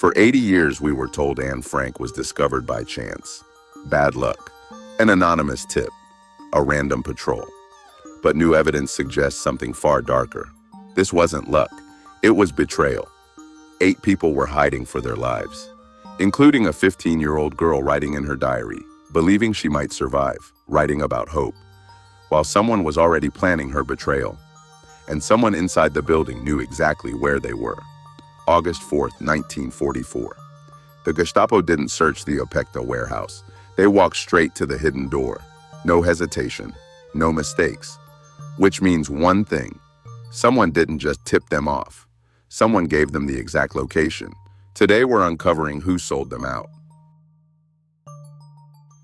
For 80 years, we were told Anne Frank was discovered by chance. Bad luck. An anonymous tip. A random patrol. But new evidence suggests something far darker. This wasn't luck. It was betrayal. 8 people were hiding for their lives, including a 15-year-old girl writing in her diary, believing she might survive, writing about hope, while someone was already planning her betrayal. And someone inside the building knew exactly where they were. August 4th, 1944. The Gestapo didn't search the Opekta warehouse. They walked straight to the hidden door. No hesitation, no mistakes. Which means one thing. Someone didn't just tip them off. Someone gave them the exact location. Today we're uncovering who sold them out.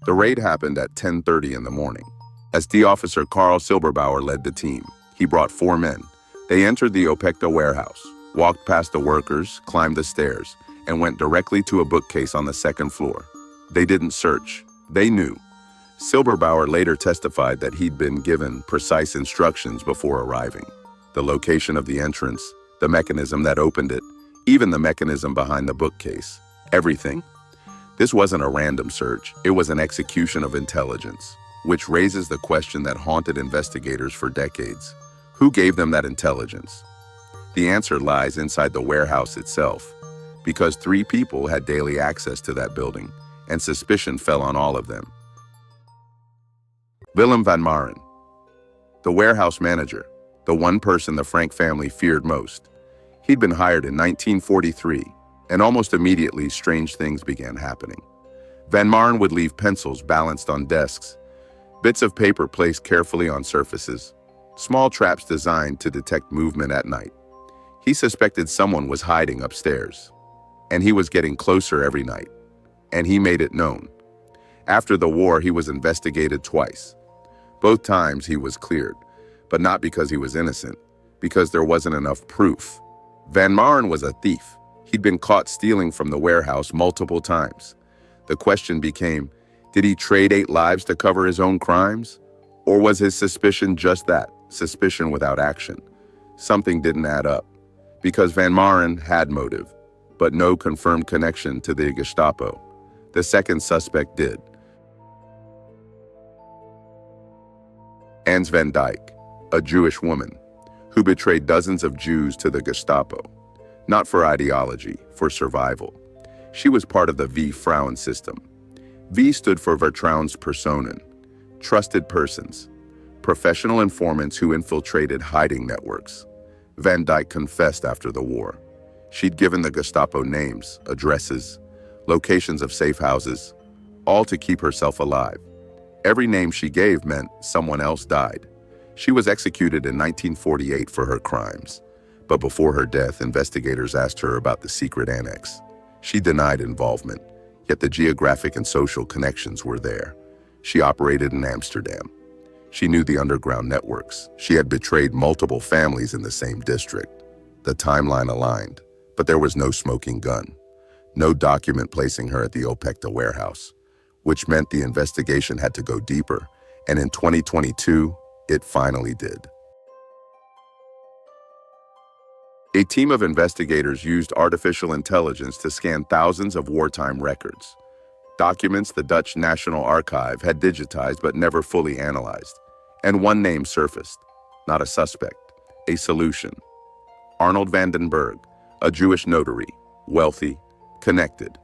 The raid happened at 10:30 in the morning. SD officer Carl Silberbauer led the team. He brought 4 men. They entered the Opekta warehouse, walked past the workers, climbed the stairs, and went directly to a bookcase on the 2nd floor. They didn't search. They knew. Silberbauer later testified that he'd been given precise instructions before arriving. The location of the entrance, the mechanism that opened it, even the mechanism behind the bookcase. Everything. This wasn't a random search. It was an execution of intelligence, which raises the question that haunted investigators for decades. Who gave them that intelligence? The answer lies inside the warehouse itself, because 3 people had daily access to that building, and suspicion fell on all of them. Willem van Maaren, the warehouse manager, the one person the Frank family feared most. He'd been hired in 1943, and almost immediately strange things began happening. Van Maaren would leave pencils balanced on desks, bits of paper placed carefully on surfaces, small traps designed to detect movement at night. He suspected someone was hiding upstairs, and he was getting closer every night, and he made it known. After the war, he was investigated twice. Both times he was cleared, but not because he was innocent, because there wasn't enough proof. Van Maaren was a thief. He'd been caught stealing from the warehouse multiple times. The question became, did he trade 8 lives to cover his own crimes? Or was his suspicion just that, suspicion without action? Something didn't add up, because Van Maaren had motive, but no confirmed connection to the Gestapo. The second suspect did. Ans van Dijk, a Jewish woman, who betrayed dozens of Jews to the Gestapo. Not for ideology, for survival. She was part of the V-Frauen system. V stood for Vertrauenspersonen, trusted persons, professional informants who infiltrated hiding networks. Van Dijk confessed after the war. She'd given the Gestapo names, addresses, locations of safe houses, all to keep herself alive. Every name she gave meant someone else died. She was executed in 1948 for her crimes. But before her death, investigators asked her about the Secret Annex. She denied involvement, yet the geographic and social connections were there. She operated in Amsterdam. She knew the underground networks. She had betrayed multiple families in the same district. The timeline aligned, but there was no smoking gun. No document placing her at the Opekta warehouse, which meant the investigation had to go deeper, and in 2022, it finally did. A team of investigators used artificial intelligence to scan thousands of wartime records, documents the Dutch National Archive had digitized but never fully analyzed. And one name surfaced, not a suspect, a solution. Arnold van den Bergh, a Jewish notary, wealthy, connected,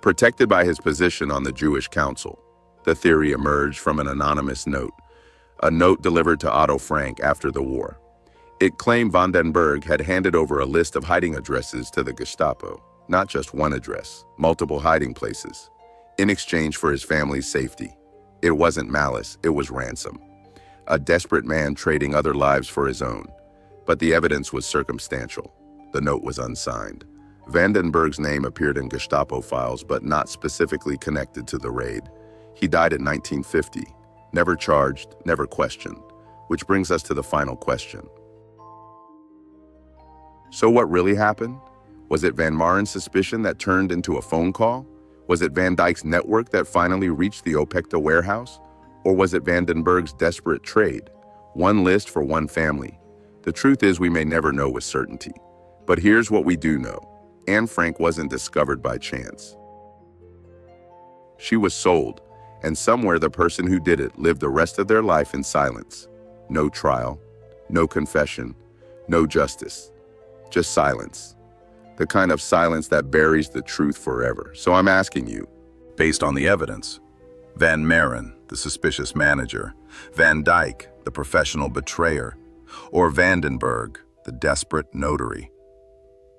protected by his position on the Jewish Council. The theory emerged from an anonymous note, a note delivered to Otto Frank after the war. It claimed van den Bergh had handed over a list of hiding addresses to the Gestapo, not just one address, multiple hiding places, in exchange for his family's safety. It wasn't malice, it was ransom. A desperate man trading other lives for his own. But the evidence was circumstantial. The note was unsigned. Van den Bergh's name appeared in Gestapo files, but not specifically connected to the raid. He died in 1950, never charged, never questioned, which brings us to the final question. So what really happened? Was it Van Maaren's suspicion that turned into a phone call? Was it Van Dijk's network that finally reached the Opekta warehouse? Or was it Van den Bergh's desperate trade? One list for one family. The truth is we may never know with certainty. But here's what we do know. Anne Frank wasn't discovered by chance. She was sold, and somewhere the person who did it lived the rest of their life in silence. No trial, no confession, no justice, just silence. The kind of silence that buries the truth forever. So I'm asking you, Based on the evidence, Van Maaren, the suspicious manager, Van Dijk, the professional betrayer, or Vandenberg, the desperate notary,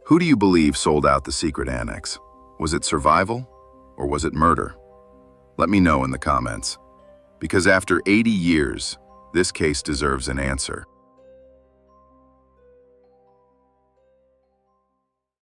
who do you believe sold out the secret annex? Was it survival or was it murder? Let me know in the comments. Because after 80 years, this case deserves an answer.